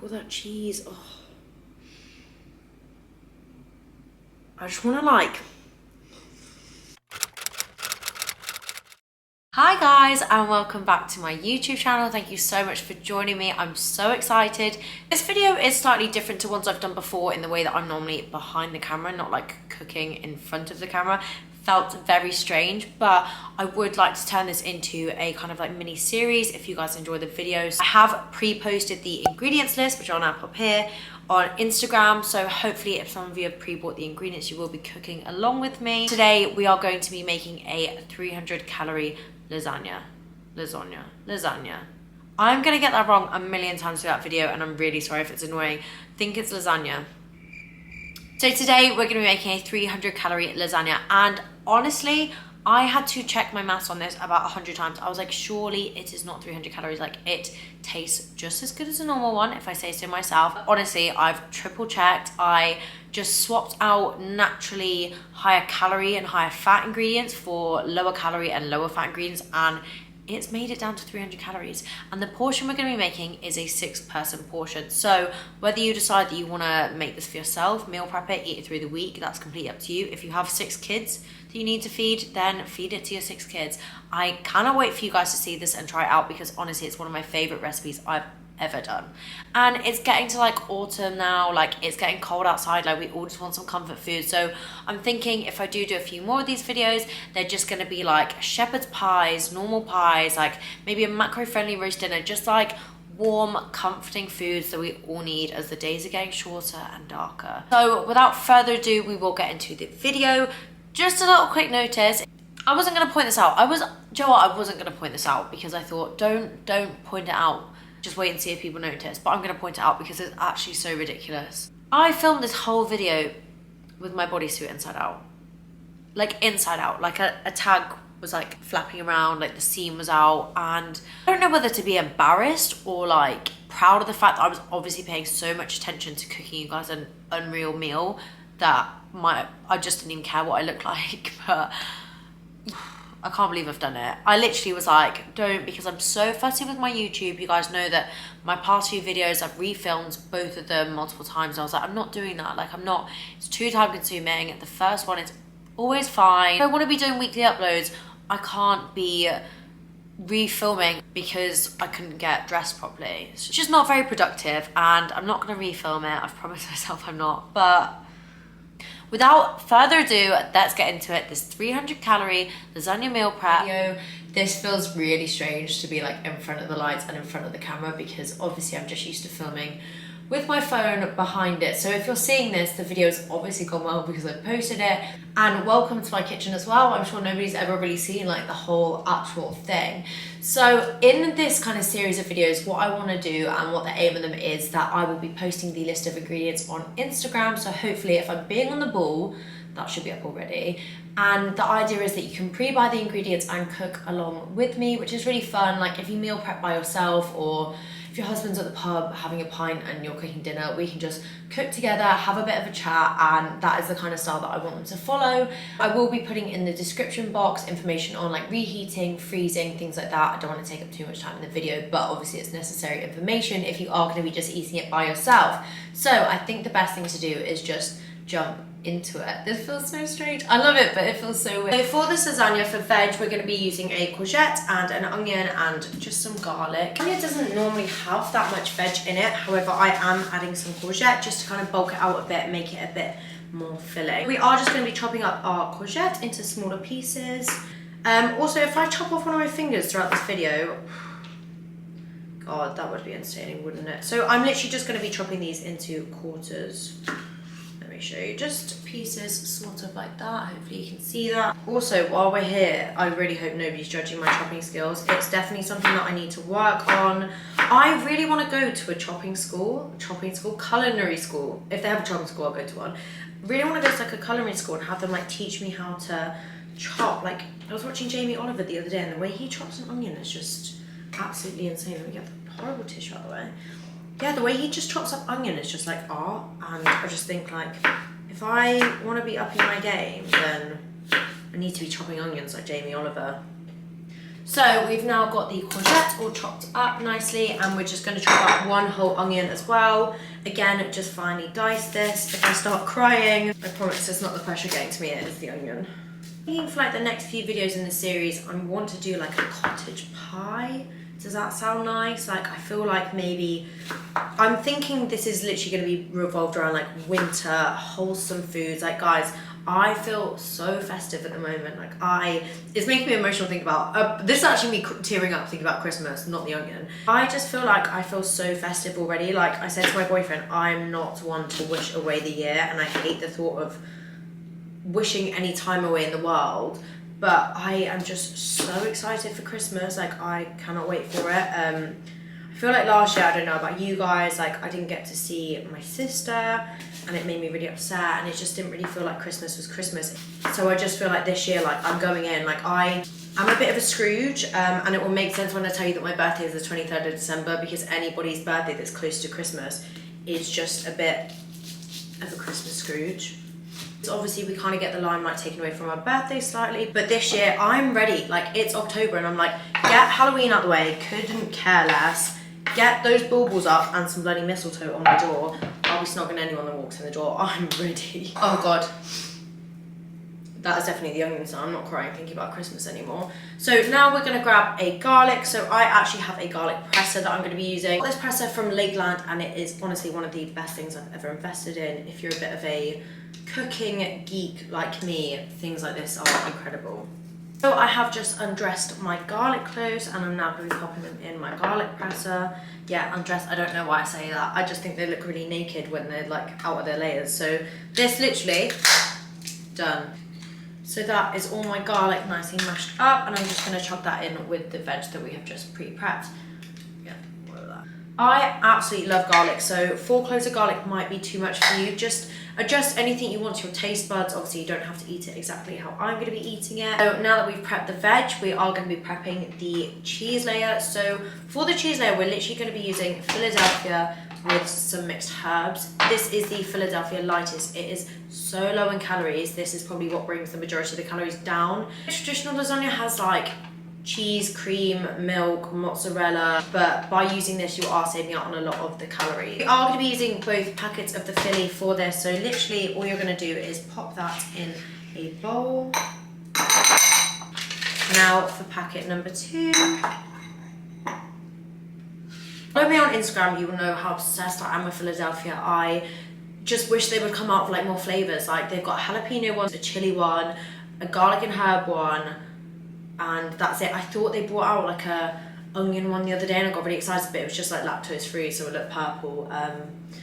all that cheese. Oh. I just want to like... Hi guys, and welcome back to my YouTube channel. Thank you so much for joining me. I'm so excited. This video is slightly different to ones I've done before in the way that I'm normally behind the camera, not like cooking in front of the camera. Felt very strange, but I would like to turn this into a kind of like mini series if you guys enjoy the videos. I have pre-posted the ingredients list, which I'll now pop here on Instagram, so hopefully if some of you have pre-bought the ingredients, you will be cooking along with me. Today we are going to be making a 300 calorie lasagna. I'm gonna get that wrong a million times through that video, and I'm really sorry if it's annoying. I think it's lasagna. So today we're gonna be making a 300 calorie lasagna, and honestly, I had to check my maths on this about 100 times. I was like, surely it is not 300 calories. Like, it tastes just as good as a normal one, if I say so myself. Honestly, I've triple checked. I just swapped out naturally higher calorie and higher fat ingredients for lower calorie and lower fat ingredients, and it's made it down to 300 calories. And the portion we're gonna be making is a 6-person portion. So whether you decide that you wanna make this for yourself, meal prep it, eat it through the week, that's completely up to you. If you have 6 kids that you need to feed, then feed it to your 6 kids. I cannot wait for you guys to see this and try it out, because honestly, it's one of my favorite recipes I've ever done. And it's getting to like autumn now, like it's getting cold outside, like we all just want some comfort food. So I'm thinking if I do a few more of these videos, they're just gonna be like shepherd's pies, normal pies, like maybe a macro-friendly roast dinner, just like warm, comforting foods that we all need as the days are getting shorter and darker. So without further ado, we will get into the video. Just a little quick notice, I wasn't gonna point this out. I wasn't gonna point this out because I thought don't point it out. Just wait and see if people notice, but I'm gonna point it out because it's actually so ridiculous. I filmed this whole video with my bodysuit inside out. Like inside out, like a tag was like flapping around, like the seam was out, and I don't know whether to be embarrassed or like proud of the fact that I was obviously paying so much attention to cooking you guys an unreal meal that I just didn't even care what I looked like, but I can't believe I've done it. I literally was like, don't, because I'm so fussy with my YouTube. You guys know that my past few videos, I've refilmed both of them multiple times. I was like, I'm not doing that. Like, I'm not, it's too time consuming. The first one is always fine. If I want to be doing weekly uploads, I can't be refilming because I couldn't get dressed properly. It's just not very productive, and I'm not going to refilm it. I've promised myself I'm not, but without further ado, let's get into it. This 300 calorie lasagna meal prep video. This feels really strange to be like in front of the lights and in front of the camera, because obviously I'm just used to filming with my phone behind it. So if you're seeing this, the video's obviously gone well because I posted it. And welcome to my kitchen as well. I'm sure nobody's ever really seen like the whole actual thing. So in this kind of series of videos, what I want to do and what the aim of them is that I will be posting the list of ingredients on Instagram. So hopefully if I'm being on the ball, that should be up already. And the idea is that you can pre-buy the ingredients and cook along with me, which is really fun. Like if you meal prep by yourself, or if your husband's at the pub having a pint and you're cooking dinner, we can just cook together, have a bit of a chat, and that is the kind of style that I want them to follow. I will be putting in the description box information on like reheating, freezing, things like that. I don't want to take up too much time in the video, but obviously it's necessary information if you are going to be just eating it by yourself. So I think the best thing to do is just jump into it. This feels so strange. I love it, but it feels so weird. So for this lasagna, for veg, we're going to be using a courgette and an onion and just some garlic. Lasagna doesn't normally have that much veg in it. However, I am adding some courgette just to kind of bulk it out a bit, make it a bit more filling. We are just going to be chopping up our courgette into smaller pieces. Also, if I chop off one of my fingers throughout this video, God, that would be insane, wouldn't it? So I'm literally just going to be chopping these into quarters. Let me show you, just pieces sort of like that. Hopefully you can see that. Also, while we're here, I really hope nobody's judging my chopping skills. It's definitely something that I need to work on. I really want to go to a culinary school. If they have a chopping school, I'll go to one. Really want to go to like a culinary school and have them like teach me how to chop. Like, I was watching Jamie Oliver the other day, and the way he chops an onion is just absolutely insane. Let me get the horrible tissue out of the way. Yeah, the way he just chops up onion is just like art, and I just think like, if I want to be upping my game, then I need to be chopping onions like Jamie Oliver. So we've now got the courgette all chopped up nicely, and we're just going to chop up 1 whole onion as well. Again, just finely dice this. If I start crying, I promise it's not the pressure getting to me, it is the onion. Thinking for like the next few videos in the series, I want to do like a cottage pie. Does that sound nice? Like, I feel like maybe, I'm thinking this is literally going to be revolved around like winter, wholesome foods. Like, guys, I feel so festive at the moment. Like, it's making me emotional thinking about, this is actually me tearing up thinking about Christmas, not the onion. I just feel like I feel so festive already. Like I said to my boyfriend, I'm not one to wish away the year, and I hate the thought of wishing any time away in the world. But I am just so excited for Christmas. Like, I cannot wait for it. I feel like last year, I don't know about you guys, like I didn't get to see my sister, and it made me really upset, and it just didn't really feel like Christmas was Christmas. So I just feel like this year, like I'm going in, like I'm a bit of a Scrooge, and it will make sense when I tell you that my birthday is the 23rd of December, because anybody's birthday that's close to Christmas is just a bit of a Christmas Scrooge. Obviously we kind of get the limelight taken away from our birthday slightly, but this year I'm ready. Like, it's October and I'm like, get Halloween out the way, couldn't care less, get those baubles up and some bloody mistletoe on my door. I'll be snogging anyone that walks in the door. I'm ready. Oh god, that is definitely the onion, so I'm not crying thinking about Christmas anymore. So now we're going to grab a garlic. So I actually have a garlic presser that I'm going to be using. This presser from Lakeland, and it is honestly one of the best things I've ever invested in. If you're a bit of a cooking geek like me, things like this are incredible. So I have just undressed my garlic cloves, and I'm now going to be popping them in my garlic presser. Yeah, undressed, I don't know why I say that. I just think they look really naked when they're like out of their layers. So this literally, done. So that is all my garlic nicely mashed up, and I'm just going to chop that in with the veg that we have just pre-prepped. Yeah, all of that. I absolutely love garlic, so 4 cloves of garlic might be too much for you. Just adjust anything you want to your taste buds. Obviously, you don't have to eat it exactly how I'm going to be eating it. So now that we've prepped the veg, we are going to be prepping the cheese layer. So for the cheese layer, we're literally going to be using Philadelphia with some mixed herbs. This is the Philadelphia lightest. It is so low in calories. This is probably what brings the majority of the calories down. Traditional lasagna has like cheese, cream, milk, mozzarella, but by using this you are saving out on a lot of the calories. We are going to be using both packets of the Philly for this, so literally all you're going to do is pop that in a bowl. Now for packet number 2. Follow me on Instagram, you will know how obsessed I am with Philadelphia. I just wish they would come out with like more flavors. Like, they've got a jalapeno one, a chili one, a garlic and herb one, and that's it. I thought they brought out like a onion one the other day, and I got really excited, but it was just like lactose free, so it looked purple.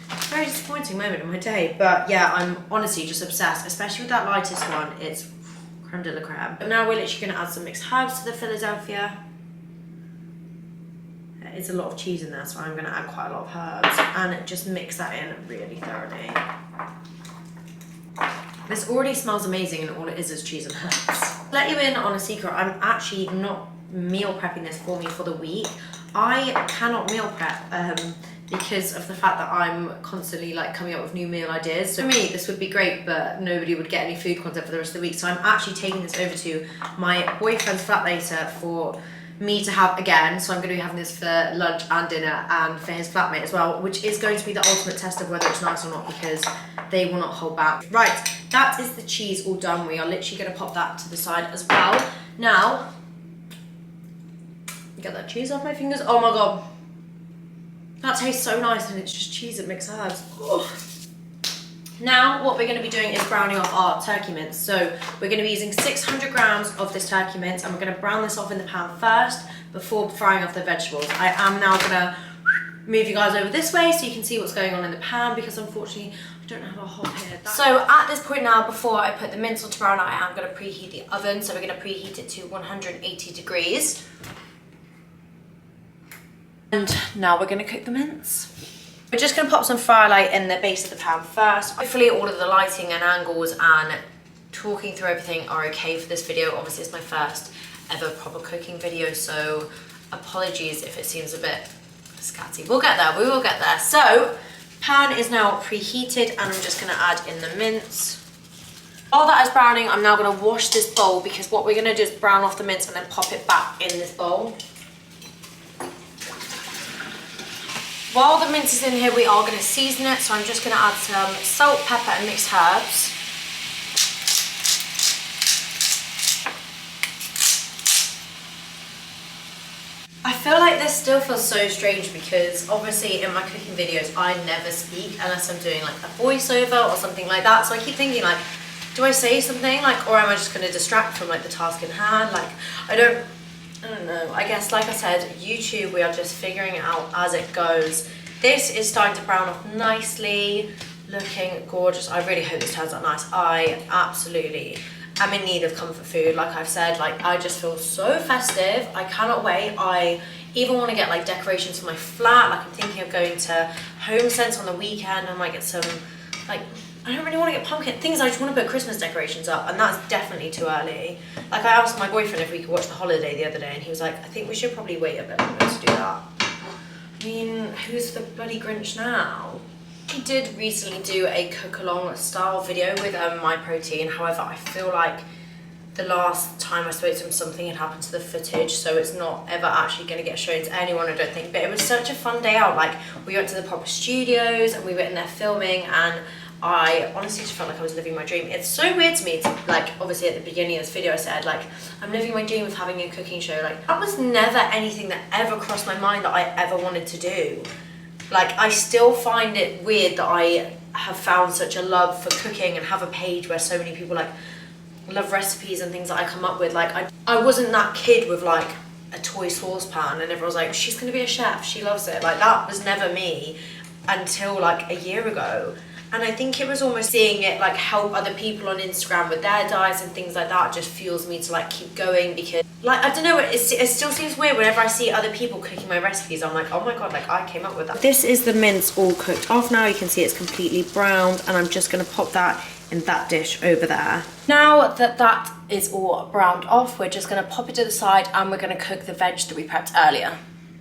Very disappointing moment in my day, but yeah, I'm honestly just obsessed, especially with that lightest one. It's creme de la creme. But now we're literally going to add some mixed herbs to the Philadelphia. It's a lot of cheese in there, so I'm going to add quite a lot of herbs and just mix that in really thoroughly. This already smells amazing, and all it is cheese and herbs. Let you in on a secret, I'm actually not meal prepping this for me for the week. I cannot meal prep because of the fact that I'm constantly like coming up with new meal ideas. So for me, this would be great, but nobody would get any food content for the rest of the week. So I'm actually taking this over to my boyfriend's flat later for me to have again. So I'm going to be having this for lunch and dinner, and for his flatmate as well, which is going to be the ultimate test of whether it's nice or not, because they will not hold back. Right, that is the cheese all done. We are literally going to pop that to the side as well. Now, get that cheese off my fingers. Oh my god, that tastes so nice, and it's just cheese and mixed herbs. Oh. Now what we're going to be doing is browning off our turkey mince. So we're going to be using 600 grams of this turkey mince, and we're going to brown this off in the pan first before frying off the vegetables. I am now going to move you guys over this way so you can see what's going on in the pan, because unfortunately I don't have a hob here. So at this point now, before I put the mince on to brown, I am going to preheat the oven. So we're going to preheat it to 180 degrees. And now we're going to cook the mince. We're just going to pop some firelight in the base of the pan first. Hopefully all of the lighting and angles and talking through everything are okay for this video. Obviously it's my first ever proper cooking video, so apologies if it seems a bit scatty. We'll get there, we will get there. So pan is now preheated, and I'm just going to add in the mince. While that is browning, I'm now going to wash this bowl, because what we're going to do is brown off the mince and then pop it back in this bowl. While the mince is in here, we are going to season it. So I'm just going to add some salt, pepper and mixed herbs. I feel like this still feels so strange, because obviously in my cooking videos I never speak unless I'm doing like a voiceover or something like that. So I keep thinking like, do I say something like, or am I just going to distract from like the task in hand? Like I don't know. I guess, like I said, YouTube, we are just figuring it out as it goes. This is starting to brown off nicely, looking gorgeous. I really hope this turns out nice. I absolutely am in need of comfort food. Like I've said, like I just feel so festive. I cannot wait. I even want to get like decorations for my flat. Like I'm thinking of going to Home Sense on the weekend. I might get some, like, I don't really want to get pumpkin things. I just want to put Christmas decorations up, and that's definitely too early. Like I asked my boyfriend if we could watch The Holiday the other day, and he was like, I think we should probably wait a bit longer to do that. I mean, who's the bloody Grinch now? I did recently do a cook-along style video with My Protein. However, I feel like the last time I spoke to him, something had happened to the footage, so it's not ever actually going to get shown to anyone, I don't think. But it was such a fun day out. Like we went to the proper studios and we were in there filming, and I honestly just felt like I was living my dream. It's so weird to me to, like, obviously at the beginning of this video I said like I'm living my dream of having a cooking show. Like that was never anything that ever crossed my mind that I ever wanted to do. Like I still find it weird that I have found such a love for cooking and have a page where so many people like love recipes and things that I come up with. Like I wasn't that kid with like a toy saucepan and everyone's like, she's gonna be a chef, she loves it. Like that was never me until like a year ago. And I think it was almost seeing it like help other people on Instagram with their diets and things like that just fuels me to like keep going, because like, I don't know, it still seems weird whenever I see other people cooking my recipes. I'm like, oh my God, like I came up with that. This is the mince all cooked off now. You can see it's completely browned, and I'm just gonna pop that in that dish over there. Now that that is all browned off, we're just gonna pop it to the side and we're gonna cook the veg that we prepped earlier.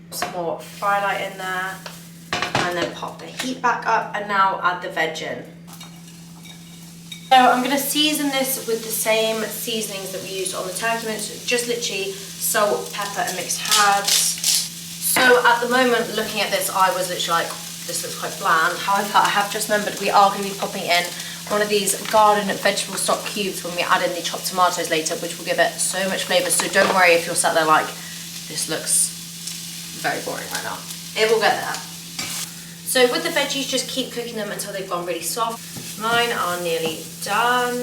Some more fry light in there, and then pop the heat back up, and now add the veg in. So I'm going to season this with the same seasonings that we used on the turkey mince, just literally salt, pepper and mixed herbs. So at the moment, looking at this, I was literally like, this looks quite bland. However, I have just remembered we are going to be popping in one of these garden vegetable stock cubes when we add in the chopped tomatoes later, which will give it so much flavour. So don't worry if you're sat there like, this looks very boring right now. It will get there. So with the veggies, just keep cooking them until they've gone really soft. Mine are nearly done.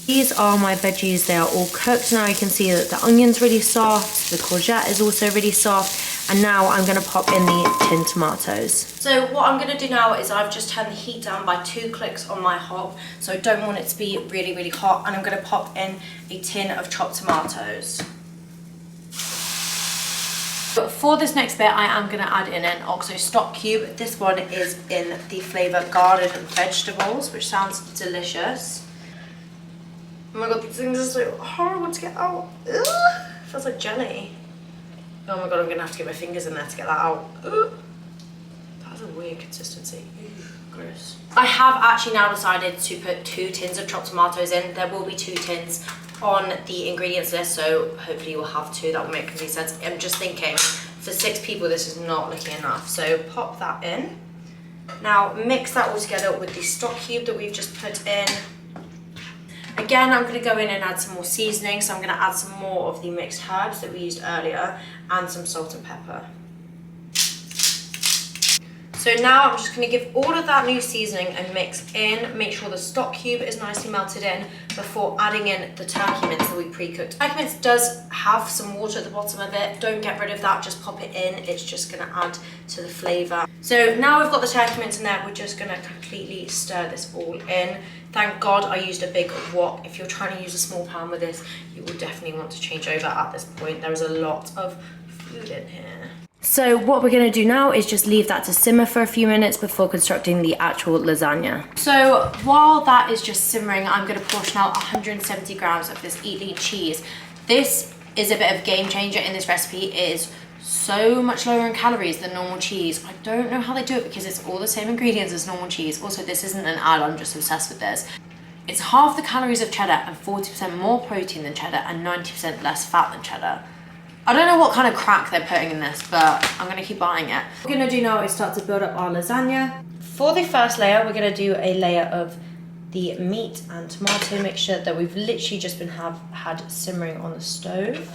These are my veggies, they are all cooked. Now you can see that the onion's really soft, the courgette is also really soft, and now I'm gonna pop in the tin tomatoes. So what I'm gonna do now is I've just turned the heat down by 2 clicks on my hob, so I don't want it to be really, really hot, and I'm gonna pop in a tin of chopped tomatoes. But for this next bit, I am going to add in an OXO stock cube. This one is in the flavour garden vegetables, which sounds delicious. Oh my God, these things are so horrible to get out. Ugh, feels like jelly. Oh my God, I'm going to have to get my fingers in there to get that out. Ugh. That's a weird consistency. Gross. I have actually now decided to put 2 tins of chopped tomatoes in. There will be 2 tins on the ingredients list, so hopefully you'll have 2. That will make complete sense. I'm just thinking for 6 people this is not looking enough, so pop that in. Now mix that all together with the stock cube that we've just put in. Again, I'm going to go in and add some more seasoning, so I'm going to add some more of the mixed herbs that we used earlier and some salt and pepper. So now I'm just going to give all of that new seasoning a mix in, make sure the stock cube is nicely melted in before adding in the turkey mince that we pre-cooked. Turkey mince does have some water at the bottom of it. Don't get rid of that, just pop it in. It's just going to add to the flavour. So now we've got the turkey mince in there, we're just going to completely stir this all in. Thank God I used a big wok. If you're trying to use a small pan with this, you will definitely want to change over at this point. There is a lot of food in here. So what we're going to do now is just leave that to simmer for a few minutes before constructing the actual lasagna. So while that is just simmering, I'm going to portion out 170 grams of this Eat Lean cheese. This is a bit of a game changer in this recipe. It is so much lower in calories than normal cheese. I don't know how they do it because it's all the same ingredients as normal cheese. Also, this isn't an ad, I'm just obsessed with this. It's half the calories of cheddar and 40% more protein than cheddar and 90% less fat than cheddar. I don't know what kind of crack they're putting in this, but I'm gonna keep buying it. What we're gonna do now is start to build up our lasagna. For the first layer, we're gonna do a layer of the meat and tomato mixture that we've literally just been had simmering on the stove.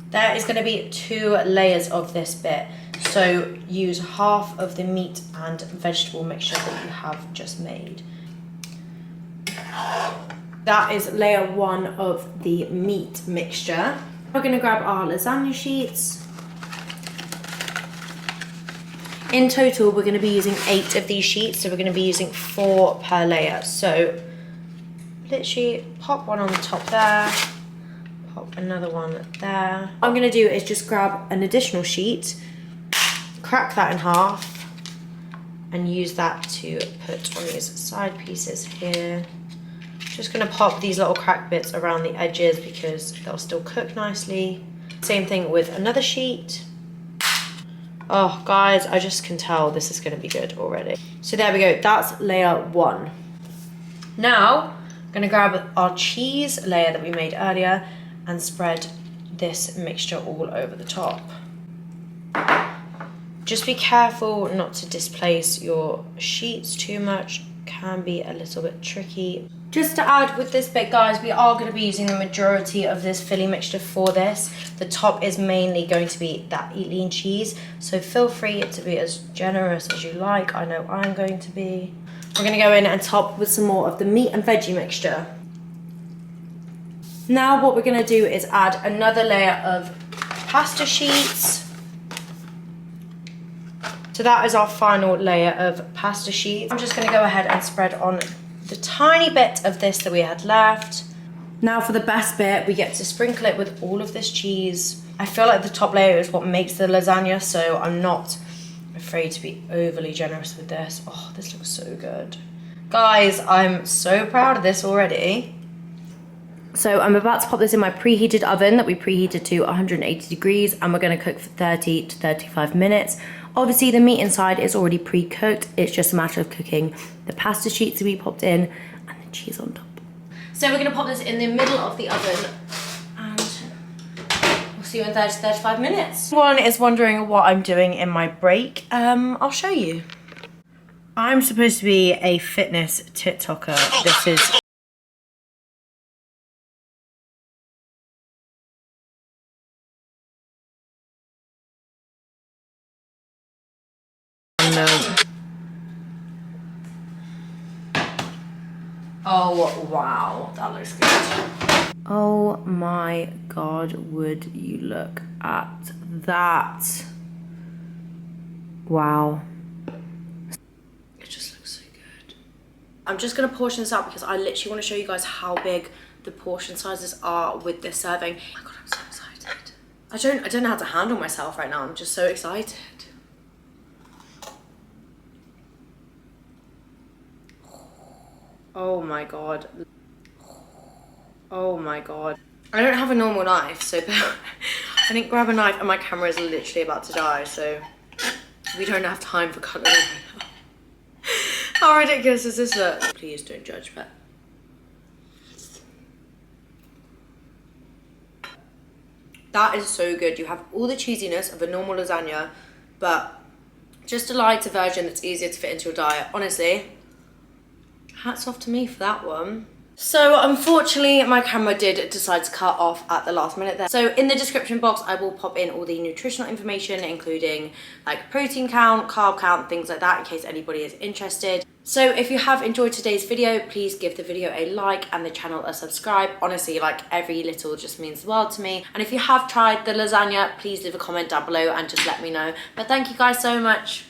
There is gonna be 2 layers of this bit. So use half of the meat and vegetable mixture that you have just made. That is layer 1 of the meat mixture. We're gonna grab our lasagna sheets. In total, we're gonna be using 8 of these sheets, so we're gonna be using 4 per layer. So literally pop one on the top there, pop another one there. What I'm gonna do is just grab an additional sheet, crack that in half, and use that to put on these side pieces here. Just gonna pop these little crack bits around the edges because they'll still cook nicely. Same thing with another sheet. Oh guys, I just can tell this is gonna be good already. So there we go, that's layer 1. Now, I'm gonna grab our cheese layer that we made earlier and spread this mixture all over the top. Just be careful not to displace your sheets too much, can be a little bit tricky. Just to add with this bit, guys, we are going to be using the majority of this filling mixture for this. The top is mainly going to be that lean cheese, so feel free to be as generous as you like. I know I'm going to be. We're going to go in and top with some more of the meat and veggie mixture. Now what we're going to do is add another layer of pasta sheets. So that is our final layer of pasta sheets. I'm just going to go ahead and spread on the tiny bit of this that we had left. Now for the best bit, we get to sprinkle it with all of this cheese. I feel like the top layer is what makes the lasagna, so I'm not afraid to be overly generous with this. Oh, this looks so good. Guys, I'm so proud of this already. So I'm about to pop this in my preheated oven that we preheated to 180 degrees, and we're gonna cook for 30 to 35 minutes. Obviously the meat inside is already pre-cooked. It's just a matter of cooking the pasta sheets that we popped in and the cheese on top. So we're gonna pop this in the middle of the oven and we'll see you in 30 to 35 minutes. One is wondering what I'm doing in my break. I'll show you. I'm supposed to be a fitness TikToker. This is Oh wow, that looks good. Oh my god, would you look at that? Wow. It just looks so good. I'm just gonna portion this out because I literally want to show you guys how big the portion sizes are with this serving. Oh my god, I'm so excited. I don't know how to handle myself right now. I'm just so excited. Oh my god. Oh my god. I don't have a normal knife, so I didn't grab a knife and my camera is literally about to die, so we don't have time for cutlery right now. How ridiculous does this look? Please don't judge, but that is so good. You have all the cheesiness of a normal lasagna, but just a lighter version that's easier to fit into your diet. Honestly, hats off to me for that one. So unfortunately, my camera did decide to cut off at the last minute there. So in the description box, I will pop in all the nutritional information, including like protein count, carb count, things like that, in case anybody is interested. So if you have enjoyed today's video, please give the video a like and the channel a subscribe. Honestly, like every little just means the world to me. And if you have tried the lasagna, please leave a comment down below and just let me know. But thank you guys so much.